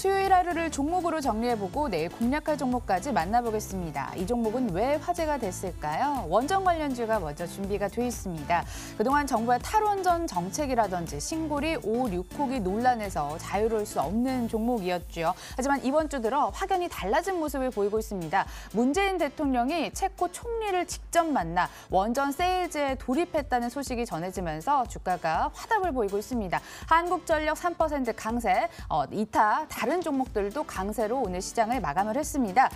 수요일 하루를 종목으로 정리해보고 내일 공략할 종목까지 만나보겠습니다. 이 종목은 왜 화제가 됐을까요? 원전 관련주가 먼저 준비가 돼 있습니다. 그동안 정부의 탈원전 정책이라든지 신고리 5, 6호기 논란에서 자유로울 수 없는 종목이었죠. 하지만 이번 주 들어 확연히 달라진 모습을 보이고 있습니다. 문재인 대통령이 체코 총리를 직접 만나 원전 세일즈에 돌입했다는 소식이 전해지면서 주가가 화답을 보이고 있습니다. 한국전력 3% 강세, 이타 다른 종목들도 강세로 오늘 시장을 마감을 했습니다.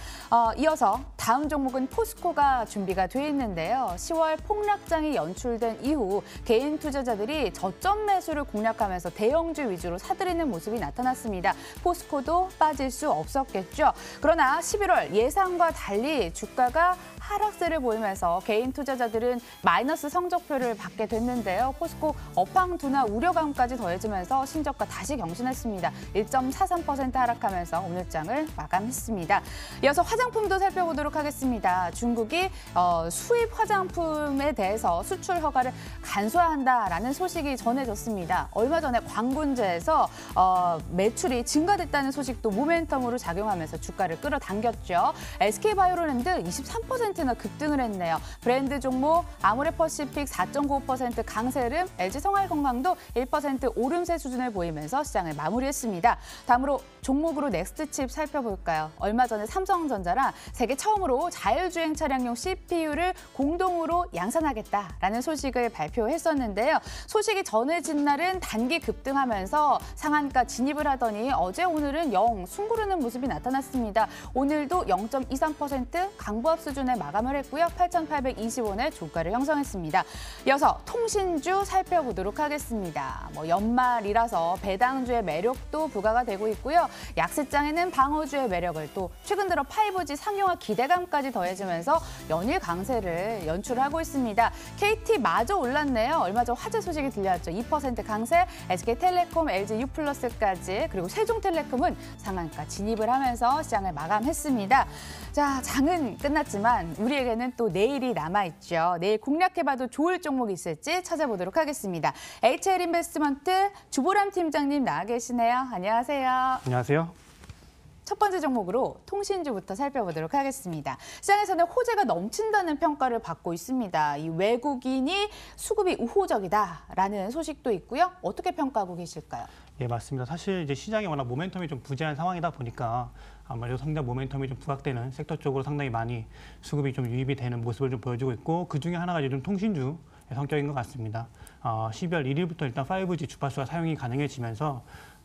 이어서 다음 종목은 포스코가 준비가 돼 있는데요. 10월 폭락장이 연출된 이후 개인 투자자들이 저점 매수를 공략하면서 대형주 위주로 사들이는 모습이 나타났습니다. 포스코도 빠질 수 없었겠죠. 그러나 11월 예상과 달리 주가가 하락세를 보이면서 개인 투자자들은 마이너스 성적표를 받게 됐는데요. 포스코 업황 둔화 우려감까지 더해지면서 신저가 다시 경신했습니다. 1.43% 하락하면서 오늘 장을 마감했습니다. 이어서 화장품도 살펴보도록 하겠습니다. 중국이 수입 화장품에 대해서 수출 허가를 간소화한다라는 소식이 전해졌습니다. 얼마 전에 광군제에서 매출이 증가됐다는 소식도 모멘텀으로 작용하면서 주가를 끌어당겼죠. SK바이오로랜드 23%나 급등을 했네요. 브랜드 종목 아모레퍼시픽 4.95% 강세름, LG생활건강도 1% 오름세 수준을 보이면서 시장을 마무리했습니다. 다음으로 종목으로 넥스트칩 살펴볼까요? 얼마 전에 삼성전자랑 세계 처음으로 자율주행 차량용 CPU를 공동으로 양산하겠다라는 소식을 발표했었는데요. 소식이 전해진 날은 단기 급등하면서 상한가 진입을 하더니 어제 오늘은 영 숭구르는 모습이 나타났습니다. 오늘도 0.23% 강보합 수준에 마감을 했고요. 8,820원의 주가를 형성했습니다. 이어서 통신주 살펴보도록 하겠습니다. 연말이라서 배당주의 매력도 부과가 되고 있고요. 약세장에는 방어주의 매력을 또 최근 들어 5G 상용화 기대감까지 더해지면서 연일 강세를 연출하고 있습니다. KT마저 올랐네요. 얼마 전 화재 소식이 들려왔죠. 2% 강세, SK텔레콤, LG유플러스까지 그리고 세종텔레콤은 상한가 진입을 하면서 시장을 마감했습니다. 자, 장은 끝났지만 우리에게는 또 내일이 남아있죠. 내일 공략해봐도 좋을 종목이 있을지 찾아보도록 하겠습니다. HL인베스트먼트 주보람 팀장님 나와 계시네요. 안녕하세요. 안녕하세요. 첫 번째 종목으로 통신주부터 살펴보도록 하겠습니다. 시장에서는 호재가 넘친다는 평가를 받고 있습니다. 이 외국인이 수급이 우호적이다라는 소식도 있고요. 어떻게 평가하고 계실까요? 예, 맞습니다. 사실 이제 시장이 워낙 모멘텀이 좀 부재한 상황이다 보니까 아무래도 성장 모멘텀이 좀 부각되는 섹터 쪽으로 상당히 많이 수급이 좀 유입이 되는 모습을 좀 보여주고 있고 그 중에 하나가 이제 좀 통신주 성격인 것 같습니다. 12월 1일부터 일단 5G 주파수가 사용이 가능해지면서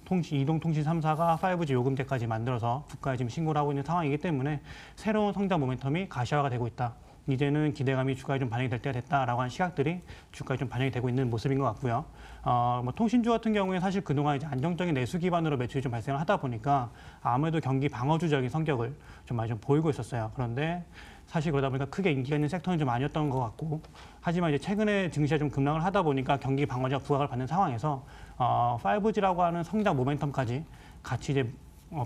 이동통신 3사가 5G 요금제까지 만들어서 국가에 지금 신고를 하고 있는 상황이기 때문에 새로운 성장 모멘텀이 가시화가 되고 있다. 이제는 기대감이 주가에 좀 반영이 될 때가 됐다라고 하는 시각들이 주가에 좀 반영이 되고 있는 모습인 것 같고요. 통신주 같은 경우에 사실 그동안 이제 안정적인 내수 기반으로 매출이 좀 발생을 하다 보니까 아무래도 경기 방어주적인 성격을 좀 많이 좀 보이고 있었어요. 그런데 사실 그러다 보니까 크게 인기가 있는 섹터는 좀 아니었던 것 같고 하지만 이제 최근에 증시가 좀 급락을 하다 보니까 경기 방어적 부각을 받는 상황에서 5G라고 하는 성장 모멘텀까지 같이 이제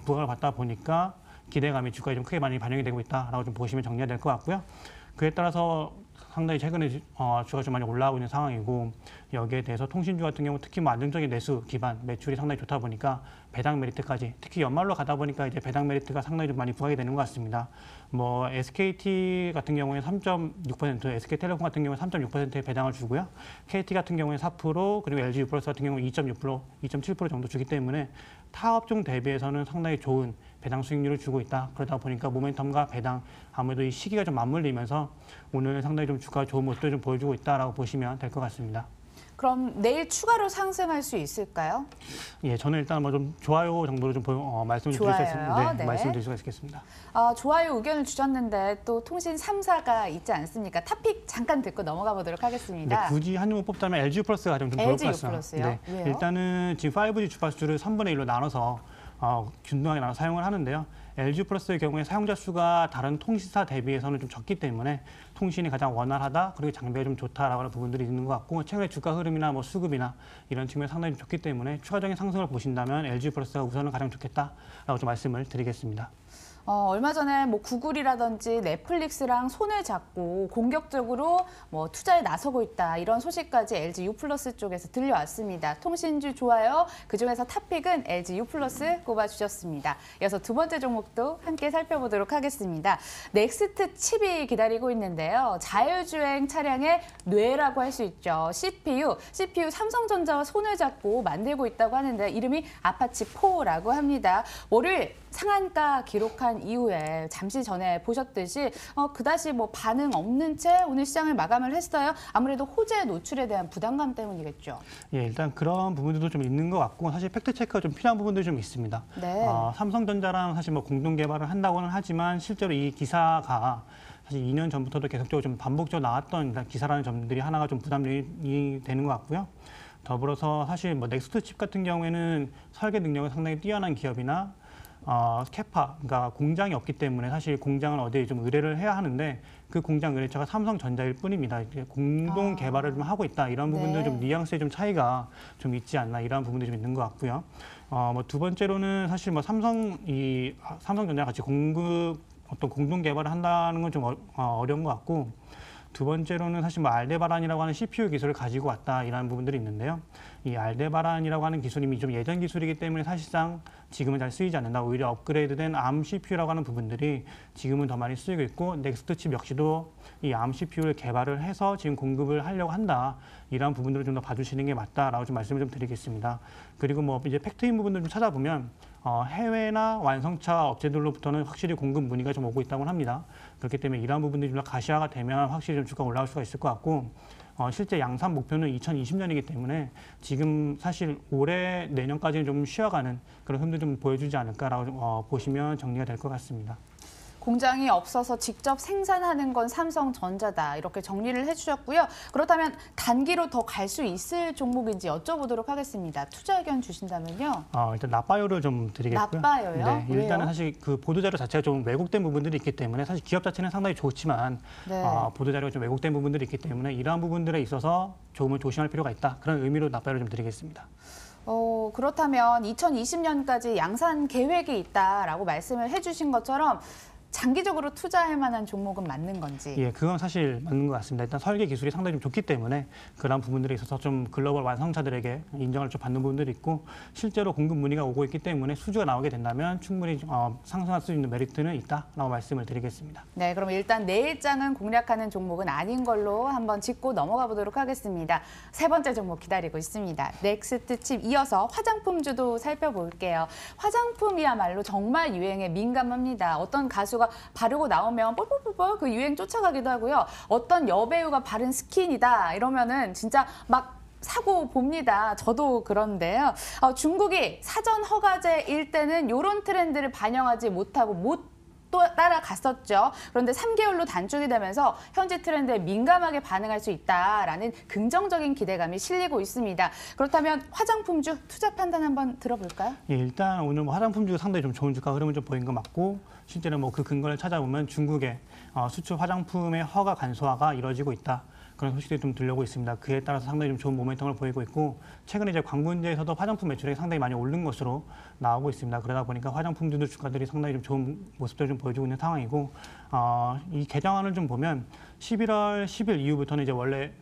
부각을 받다 보니까 기대감이 주가에 좀 크게 많이 반영이 되고 있다라고 좀 보시면 정리가 될 것 같고요. 그에 따라서 상당히 최근에 주가가 좀 많이 올라오고 있는 상황이고 여기에 대해서 통신주 같은 경우 특히 안정적인 내수 기반 매출이 상당히 좋다 보니까 배당 메리트까지 특히 연말로 가다 보니까 이제 배당 메리트가 상당히 좀 많이 부각이 되는 것 같습니다. SKT 같은 경우에 3.6%, SK텔레콤 같은 경우에 3.6%의 배당을 주고요. KT 같은 경우에 4%, 그리고 LG유플러스 같은 경우에 2.6%, 2.7% 정도 주기 때문에 타 업종 대비해서는 상당히 좋은 배당 수익률을 주고 있다. 그러다 보니까 모멘텀과 배당 아무래도 이 시기가 좀 맞물리면서 오늘 상당히 좀 주가가 좋은 모습을 좀 보여주고 있다라고 보시면 될 것 같습니다. 그럼 내일 추가로 상승할 수 있을까요? 예, 저는 일단 좀 좋아요 정도로 좀 말씀을 드릴 수 있습니다. 네. 말씀을 드릴 수가 있겠습니다. 좋아요 의견을 주셨는데 또 통신 3사가 있지 않습니까? 탑픽 잠깐 듣고 넘어가 보도록 하겠습니다. 네, 굳이 한 종목 뽑자면 LG유플러스가 가장 좀 좋을 것 같습니다. LG유플러스요? 네, 일단은 지금 5G 주파수를 3분의 1로 나눠서 균등하게 나눠 사용을 하는데요. LG유플러스의 경우에 사용자 수가 다른 통신사 대비해서는 좀 적기 때문에 통신이 가장 원활하다, 그리고 장비가 좀 좋다라고 하는 부분들이 있는 것 같고 최근에 주가 흐름이나 수급이나 이런 측면이 상당히 좀 좋기 때문에 추가적인 상승을 보신다면 LG유플러스가 우선은 가장 좋겠다라고 좀 말씀을 드리겠습니다. 얼마 전에 뭐 구글이라든지 넷플릭스랑 손을 잡고 공격적으로 뭐 투자에 나서고 있다 이런 소식까지 LG U+ 쪽에서 들려왔습니다. 통신주 좋아요. 그중에서 탑픽은 LG U+ 꼽아주셨습니다. 이어서 두 번째 종목도 함께 살펴보도록 하겠습니다. 넥스트 칩이 기다리고 있는데요. 자율주행 차량의 뇌라고 할 수 있죠. CPU 삼성전자와 손을 잡고 만들고 있다고 하는데 이름이 아파치4라고 합니다. 월요일 상한가 기록한 이후에 잠시 전에 보셨듯이 그다지 뭐 반응 없는 채 오늘 시장을 마감을 했어요. 아무래도 호재 노출에 대한 부담감 때문이겠죠. 예, 일단 그런 부분들도 좀 있는 것 같고 사실 팩트 체크가 좀 필요한 부분들이 좀 있습니다. 네. 삼성전자랑 사실 뭐 공동 개발을 한다고는 하지만 실제로 이 기사가 사실 2년 전부터도 계속적으로 좀 반복적으로 나왔던 기사라는 점들이 하나가 좀 부담이 되는 것 같고요. 더불어서 사실 뭐 넥스트 칩 같은 경우에는 설계 능력이 상당히 뛰어난 기업이나 캐파, 그러니까 공장이 없기 때문에 사실 공장을 어디에 좀 의뢰를 해야 하는데 그 공장 의뢰처가 삼성전자일 뿐입니다. 공동 개발을 좀 하고 있다 이런 부분들 네. 좀 뉘앙스의 좀 차이가 좀 있지 않나 이런 부분들이 좀 있는 것 같고요. 뭐 두 번째로는 사실 뭐 삼성전자 같이 어떤 공동 개발을 한다는 건 좀 어려운 것 같고. 두 번째로는 사실 뭐 알데바란이라고 하는 CPU 기술을 가지고 왔다 이런 부분들이 있는데요. 이 알데바란이라고 하는 기술이 좀 예전 기술이기 때문에 사실상 지금은 잘 쓰이지 않는다. 오히려 업그레이드된 ARM CPU라고 하는 부분들이 지금은 더 많이 쓰이고 있고 넥스트 칩 역시도 이 ARM CPU를 개발을 해서 지금 공급을 하려고 한다. 이런 부분들을 좀 더 봐주시는 게 맞다라고 좀 말씀을 좀 드리겠습니다. 그리고 뭐 이제 팩트인 부분들 좀 찾아보면 해외나 완성차 업체들로부터는 확실히 공급 문의가 좀 오고 있다고 합니다. 그렇기 때문에 이러한 부분들이 좀 더 가시화가 되면 확실히 좀 주가 올라올 수가 있을 것 같고 실제 양산 목표는 2020년이기 때문에 지금 사실 올해 내년까지는 좀 쉬어가는 그런 흐름도 좀 보여주지 않을까라고 보시면 정리가 될 것 같습니다. 공장이 없어서 직접 생산하는 건 삼성전자다 이렇게 정리를 해주셨고요. 그렇다면 단기로 더 갈 수 있을 종목인지 여쭤보도록 하겠습니다. 투자 의견 주신다면요. 일단 나빠요를 좀 드리겠고요. 나빠요요? 네, 일단은 왜요? 사실 그 보도자료 자체가 좀 왜곡된 부분들이 있기 때문에 사실 기업 자체는 상당히 좋지만 네. 보도자료가 좀 왜곡된 부분들이 있기 때문에 이러한 부분들에 있어서 조금은 조심할 필요가 있다. 그런 의미로 나빠요를 좀 드리겠습니다. 그렇다면 2020년까지 양산 계획이 있다라고 말씀을 해주신 것처럼 장기적으로 투자할 만한 종목은 맞는 건지. 예, 그건 사실 맞는 것 같습니다. 일단 설계 기술이 상당히 좀 좋기 때문에 그런 부분들에 있어서 좀 글로벌 완성차들에게 인정을 좀 받는 부분들이 있고 실제로 공급 문의가 오고 있기 때문에 수주가 나오게 된다면 충분히 상승할 수 있는 메리트는 있다라고 말씀을 드리겠습니다. 네, 그럼 일단 내일장은 공략하는 종목은 아닌 걸로 한번 짚고 넘어가 보도록 하겠습니다. 세 번째 종목 기다리고 있습니다. 넥스트 칩 이어서 화장품주도 살펴볼게요. 화장품이야말로 정말 유행에 민감합니다. 어떤 가수가 바르고 나오면 뻘뻘뻘뻘 그 유행 쫓아가기도 하고요. 어떤 여배우가 바른 스킨이다 이러면은 진짜 막 사고 봅니다. 저도 그런데요. 중국이 사전 허가제일 때는 이런 트렌드를 반영하지 못하고 또 따라갔었죠. 그런데 3개월로 단축이 되면서 현재 트렌드에 민감하게 반응할 수 있다라는 긍정적인 기대감이 실리고 있습니다. 그렇다면 화장품주 투자 판단 한번 들어볼까요? 예, 일단 오늘 뭐 화장품주가 상당히 좀 좋은 주가 흐름을 좀 보인 거 맞고 실제로 뭐 그 근거를 찾아보면 중국의 수출 화장품의 허가 간소화가 이루어지고 있다. 그런 소식들이 좀 들려오고 있습니다. 그에 따라서 상당히 좀 좋은 모멘텀을 보이고 있고 최근에 이제 광분지에서도 화장품 매출액이 상당히 많이 오른 것으로 나오고 있습니다. 그러다 보니까 화장품주들 주가들이 상당히 좀 좋은 모습들을 좀 보여주고 있는 상황이고 이 개정안을 좀 보면 11월 10일 이후부터는 이제 원래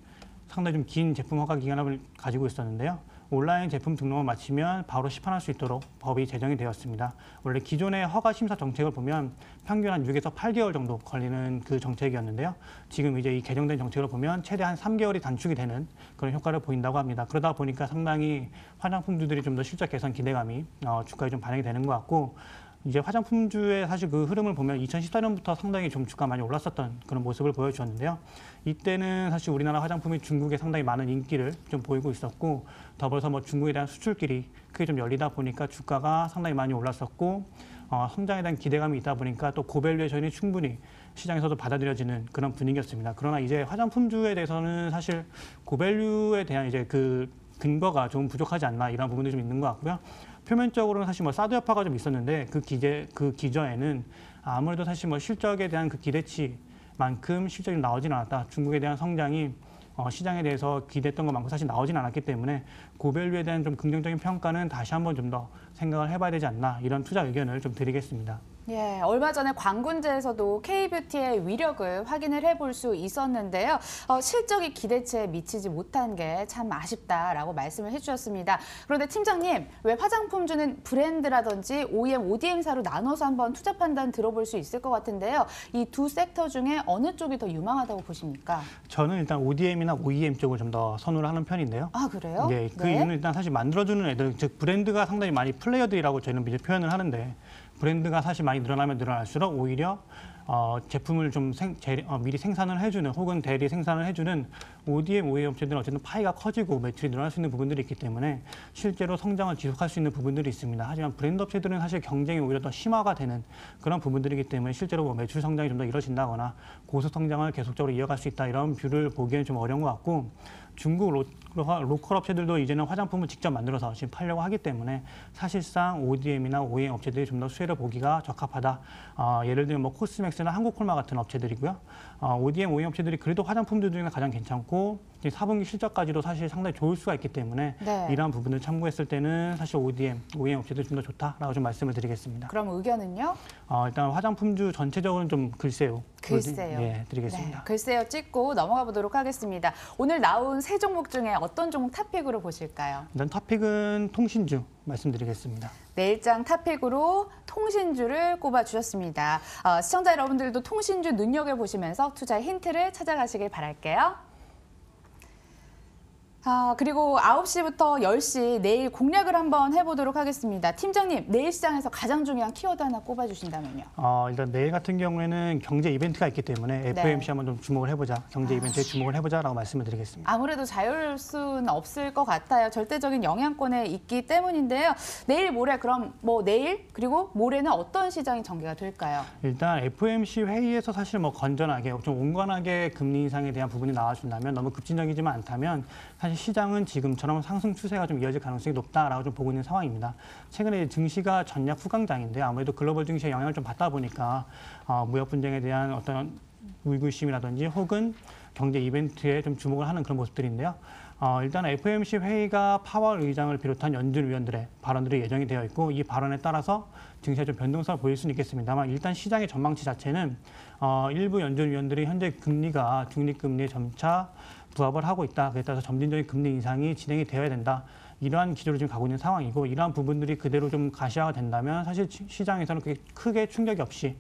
상당히 좀 긴 제품 허가 기간을 가지고 있었는데요. 온라인 제품 등록을 마치면 바로 시판할 수 있도록 법이 제정이 되었습니다. 원래 기존의 허가 심사 정책을 보면 평균 한 6에서 8개월 정도 걸리는 그 정책이었는데요. 지금 이제 이 개정된 정책을 보면 최대한 3개월이 단축이 되는 그런 효과를 보인다고 합니다. 그러다 보니까 상당히 화장품주들이 좀 더 실적 개선 기대감이 주가에 좀 반영이 되는 것 같고 이제 화장품주의 사실 그 흐름을 보면 2014년부터 상당히 좀 주가 많이 올랐었던 그런 모습을 보여주었는데요. 이때는 사실 우리나라 화장품이 중국에 상당히 많은 인기를 좀 보이고 있었고 더불어서 뭐 중국에 대한 수출길이 크게 좀 열리다 보니까 주가가 상당히 많이 올랐었고 성장에 대한 기대감이 있다 보니까 또 고밸류에이션이 충분히 시장에서도 받아들여지는 그런 분위기였습니다. 그러나 이제 화장품주에 대해서는 사실 고밸류에 대한 이제 그 근거가 좀 부족하지 않나 이런 부분들이 좀 있는 것 같고요. 표면적으로는 사실 뭐 사드 여파가 좀 있었는데 그 기저에는 아무래도 사실 뭐 실적에 대한 그 기대치만큼 실적이 나오진 않았다. 중국에 대한 성장이 시장에 대해서 기대했던 것만큼 사실 나오진 않았기 때문에 고밸류에 대한 좀 긍정적인 평가는 다시 한번 좀 더 생각을 해봐야 되지 않나 이런 투자 의견을 좀 드리겠습니다. 예, 얼마 전에 광군제에서도 K뷰티의 위력을 확인을 해볼 수 있었는데요. 실적이 기대치에 미치지 못한 게 참 아쉽다라고 말씀을 해주셨습니다. 그런데 팀장님, 왜 화장품주는 브랜드라든지 OEM, ODM사로 나눠서 한번 투자 판단 들어볼 수 있을 것 같은데요. 이 두 섹터 중에 어느 쪽이 더 유망하다고 보십니까? 저는 일단 ODM이나 OEM 쪽을 좀 더 선호를 하는 편인데요. 아, 그래요? 예, 그 이유는 일단 사실 만들어주는 애들, 즉 브랜드가 상당히 많이 플레이어들이라고 저희는 이제 표현을 하는데 브랜드가 사실 많이 늘어나면 늘어날수록 오히려 제품을 좀 미리 생산을 해주는 혹은 대리 생산을 해주는 ODM, OEM 업체들은 어쨌든 파이가 커지고 매출이 늘어날 수 있는 부분들이 있기 때문에 실제로 성장을 지속할 수 있는 부분들이 있습니다. 하지만 브랜드 업체들은 사실 경쟁이 오히려 더 심화가 되는 그런 부분들이기 때문에 실제로 뭐 매출 성장이 좀 더 이뤄진다거나 고속 성장을 계속적으로 이어갈 수 있다 이런 뷰를 보기에는 좀 어려운 것 같고 중국 로컬 업체들도 이제는 화장품을 직접 만들어서 지금 팔려고 하기 때문에 사실상 ODM이나 OEM 업체들이 좀 더 수혜를 보기가 적합하다. 예를 들면 뭐 코스맥스나 한국콜마 같은 업체들이고요. ODM, OEM 업체들이 그래도 화장품들 중에 가장 괜찮고 4분기 실적까지도 사실 상당히 좋을 수가 있기 때문에 네. 이러한 부분을 참고했을 때는 사실 ODM, OEM 업체들이 좀 더 좋다라고 좀 말씀을 드리겠습니다. 그럼 의견은요? 일단 화장품주 전체적으로는 좀 글쎄요. 글쎄요. 예, 드리겠습니다. 네, 글쎄요 찍고 넘어가 보도록 하겠습니다. 오늘 나온 세 종목 중에 어떤 종목 탑픽으로 보실까요? 일단 탑픽은 통신주 말씀드리겠습니다. 내일장 탑픽으로 통신주를 꼽아주셨습니다. 시청자 여러분들도 통신주 눈여겨보시면서 투자의 힌트를 찾아가시길 바랄게요. 그리고 9시부터 10시 내일 공략을 한번 해보도록 하겠습니다. 팀장님, 내일 시장에서 가장 중요한 키워드 하나 꼽아주신다면요. 일단 내일 같은 경우에는 경제 이벤트가 있기 때문에 FOMC 한번 좀 주목을 해보자. 경제 이벤트에 주목을 해보자라고 말씀을 드리겠습니다. 아무래도 자유로울 수는 없을 것 같아요. 절대적인 영향권에 있기 때문인데요. 내일 모레 그럼 뭐 내일 그리고 모레는 어떤 시장이 전개가 될까요? 일단 FOMC 회의에서 사실 뭐 건전하게 좀 온건하게 금리 인상에 대한 부분이 나와준다면 너무 급진적이지만 않다면 사실 시장은 지금처럼 상승 추세가 좀 이어질 가능성이 높다라고 좀 보고 있는 상황입니다. 최근에 증시가 전략 후강장인데 아무래도 글로벌 증시의 영향을 좀 받다 보니까 무역 분쟁에 대한 어떤 의구심이라든지 혹은 경제 이벤트에 좀 주목을 하는 그런 모습들인데요. 일단 FOMC 회의가 파월 의장을 비롯한 연준 위원들의 발언들이 예정이 되어 있고 이 발언에 따라서 증시에 좀 변동성을 보일 수는 있겠습니다만 일단 시장의 전망치 자체는 일부 연준 위원들이 현재 금리가 중립금리에 점차 부합을 하고 있다. 그에 따라서 점진적인 금리 인상이 진행이 되어야 된다. 이러한 기조로 지금 가고 있는 상황이고 이러한 부분들이 그대로 좀 가시화가 된다면 사실 시장에서는 크게 충격이 없이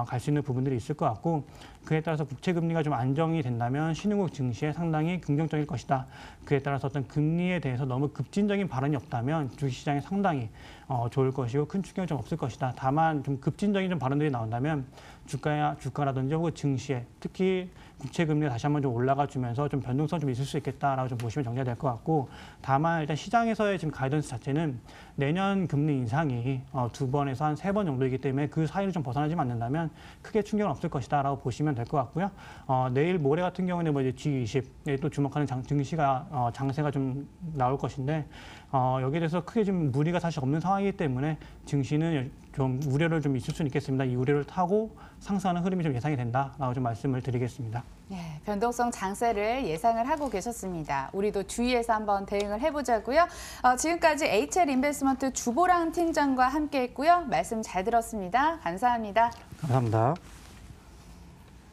갈 수 있는 부분들이 있을 것 같고 그에 따라서 국채 금리가 좀 안정이 된다면 신흥국 증시에 상당히 긍정적일 것이다. 그에 따라서 어떤 금리에 대해서 너무 급진적인 발언이 없다면 주식시장이 상당히 좋을 것이고 큰 충격이 좀 없을 것이다. 다만 좀 급진적인 좀 발언들이 나온다면 주가라든지 혹은 증시에 특히 국채 금리가 다시 한번 좀 올라가 주면서 좀 변동성 좀 있을 수 있겠다라고 좀 보시면 정리가 될 것 같고 다만 일단 시장에서의 지금 가이던스 자체는 내년 금리 인상이 2번에서 한 3번 정도이기 때문에 그 사이를 좀 벗어나지 않는다면 크게 충격은 없을 것이다라고 보시면 될 것 같고요. 내일 모레 같은 경우는 뭐 이제 G20에 또 주목하는 증시가 장세가 좀 나올 것인데 여기에 대해서 크게 좀 무리가 사실 없는 상황이기 때문에 증시는 좀 우려를 좀 있을 수는 있겠습니다. 이 우려를 타고 상승하는 흐름이 좀 예상이 된다라고 좀 말씀을 드리겠습니다. 네, 변동성 장세를 예상을 하고 계셨습니다. 우리도 주의해서 한번 대응을 해보자고요. 지금까지 HL 인베스트먼트 주보랑 팀장과 함께했고요. 말씀 잘 들었습니다. 감사합니다. 감사합니다.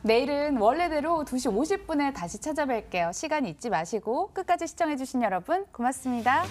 내일은 원래대로 2시 50분에 다시 찾아뵐게요. 시간 잊지 마시고 끝까지 시청해주신 여러분 고맙습니다.